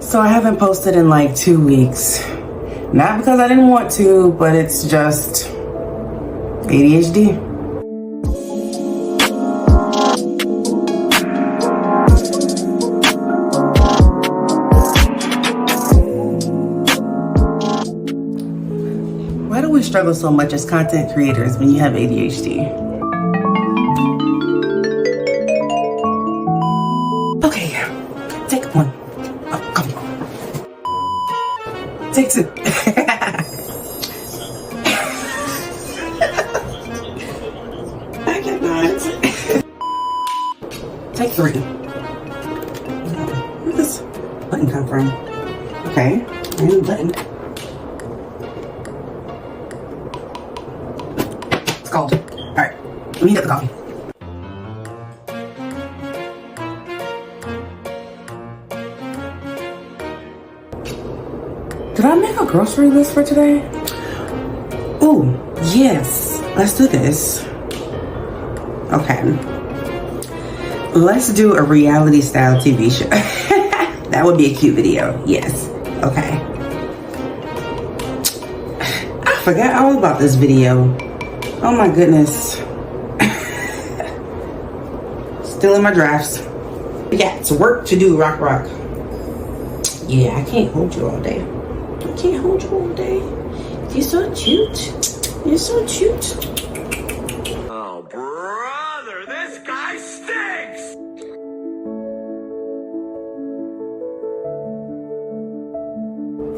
So I haven't posted in like 2 weeks. Not because I didn't want to, but it's just ADHD. Why do we struggle so much as content creators when you have ADHD? Okay, take one. Oh, come on. Take two. I cannot. Take three. Where did this button come from? Okay, and the button. It's cold. All right, let me get the coffee. Did I make a grocery list for today? Ooh, yes. Let's do this. Okay. Let's do a reality style TV show. That would be a cute video. Yes. Okay. I forgot all about this video. Oh my goodness. Still in my drafts. Yeah, it's work to do, rock. Yeah, I can't hold you all day. I can't hold you all day. You're so cute. You're so cute. Oh, brother, this guy stinks!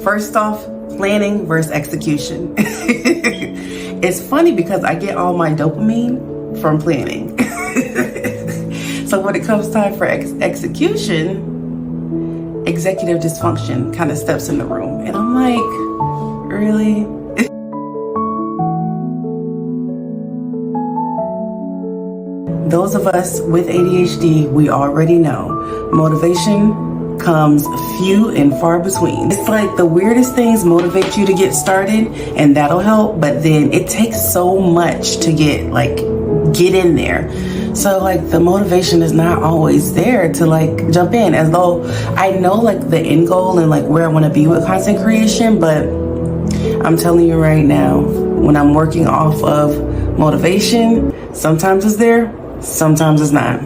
First off, planning versus execution. It's funny because I get all my dopamine from planning. So when it comes time for execution, executive dysfunction kind of steps in the room. And I'm like, really? Those of us with ADHD, we already know motivation comes few and far between. It's like the weirdest things motivate you to get started, and that'll help, but then it takes so much to get in there. So like the motivation is not always there to like jump in, as though I know like the end goal and like where I want to be with content creation, but I'm telling you right now, when I'm working off of motivation, sometimes it's there, sometimes it's not.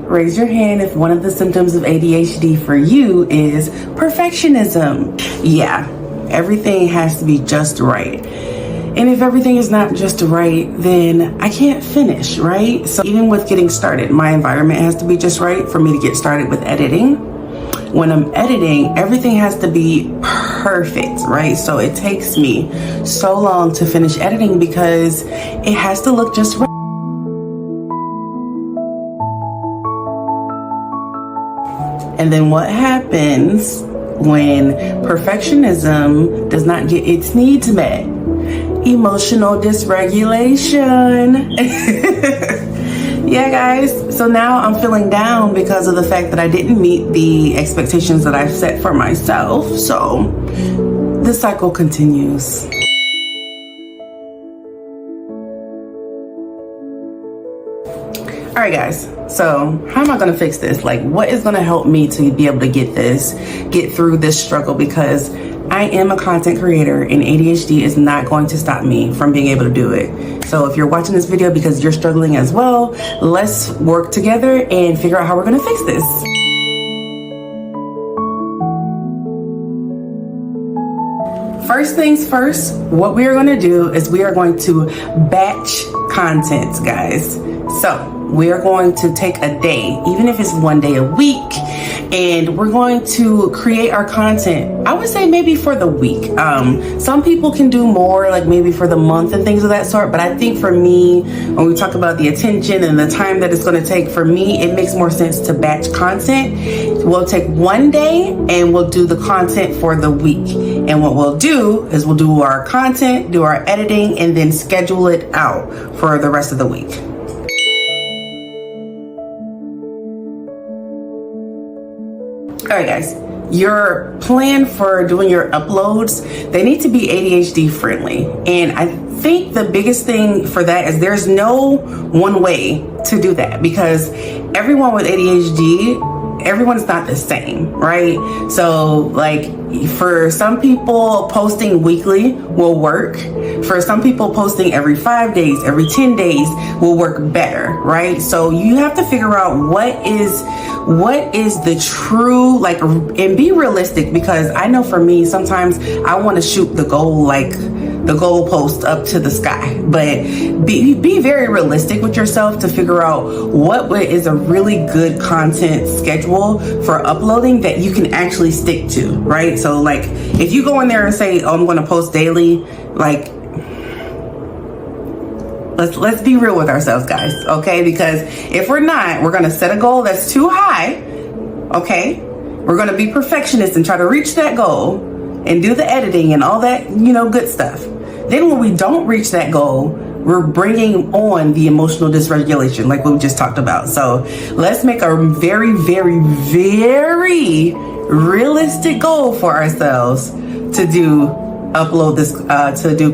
Raise your hand if one of the symptoms of ADHD for you is perfectionism. Yeah, everything has to be just right. And if everything is not just right, then I can't finish, right? So even with getting started, my environment has to be just right for me to get started with editing. When I'm editing, everything has to be perfect, right? So it takes me so long to finish editing because it has to look just right. And then what happens when perfectionism does not get its needs met? Emotional dysregulation. Yeah, guys. So now I'm feeling down because of the fact that I didn't meet the expectations that I've set for myself. So the cycle continues. All right, guys. So how am I going to fix this? Like, what is going to help me to be able to get through this struggle? Because I am a content creator and ADHD is not going to stop me from being able to do it. So if you're watching this video because you're struggling as well, let's work together and figure out how we're going to fix this. First things first, what we are going to do is we are going to batch content, guys. So we are going to take a day, even if it's one day a week, and we're going to create our content. I would say maybe for the week. Some people can do more, like maybe for the month and things of that sort. But I think for me, when we talk about the attention and the time that it's going to take, for me, it makes more sense to batch content. We'll take one day and we'll do the content for the week. And what we'll do is we'll do our content, do our editing, and then schedule it out for the rest of the week. All right, guys, your plan for doing your uploads, they need to be ADHD friendly. And I think the biggest thing for that is there's no one way to do that, because everyone with ADHD, everyone's not the same, right? So like for some people, posting weekly will work. For some people, posting every 5 days, every 10 days will work better, right? So you have to figure out what is the true, like, and be realistic, because I know for me, sometimes I want to shoot the goal, like the goalpost up to the sky, but be very realistic with yourself to figure out what is a really good content schedule for uploading that you can actually stick to, right? So like if you go in there and say, oh, I'm going to post daily, like let's be real with ourselves, guys, okay? Because if we're not, we're going to set a goal that's too high, okay? We're going to be perfectionists and try to reach that goal and do the editing and all that, good stuff. Then when we don't reach that goal, we're bringing on the emotional dysregulation, like we just talked about. So let's make a very, very, very realistic goal for ourselves to do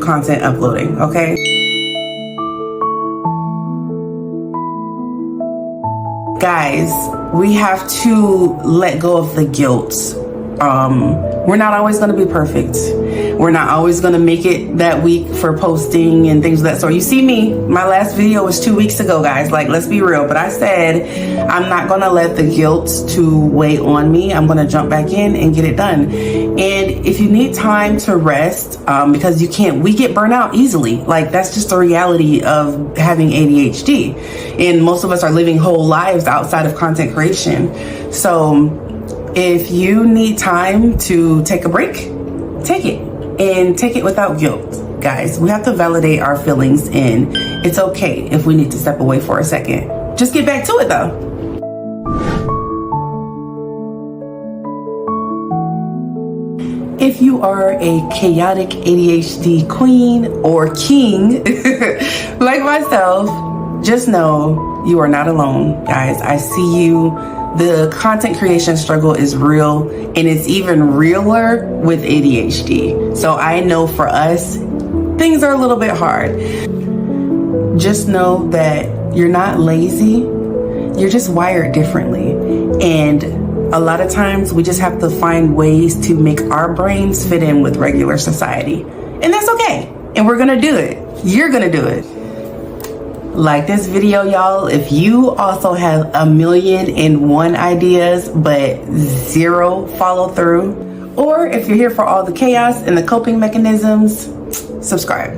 content uploading, okay? Guys, we have to let go of the guilt. We're not always going to be perfect. We're not always going to make it that week for posting and things of that sort. You see me, my last video was 2 weeks ago, guys. Like, let's be real. But I said, I'm not going to let the guilt to weigh on me. I'm going to jump back in and get it done. And if you need time to rest, because we get burnt out easily. Like, that's just the reality of having ADHD. And most of us are living whole lives outside of content creation. So if you need time to take a break, take it, and take it without guilt. Guys, we have to validate our feelings, and it's okay if we need to step away for a second. Just get back to it though. If you are a chaotic ADHD queen or king like myself, just know you are not alone, guys. I see you. The content creation struggle is real, and it's even realer with ADHD. So I know for us, things are a little bit hard. Just know that you're not lazy. You're just wired differently. And a lot of times we just have to find ways to make our brains fit in with regular society. And that's okay. And we're gonna do it. You're gonna do it. Like this video, y'all. If you also have 1,000,001 ideas but 0 follow through, or if you're here for all the chaos and the coping mechanisms, subscribe.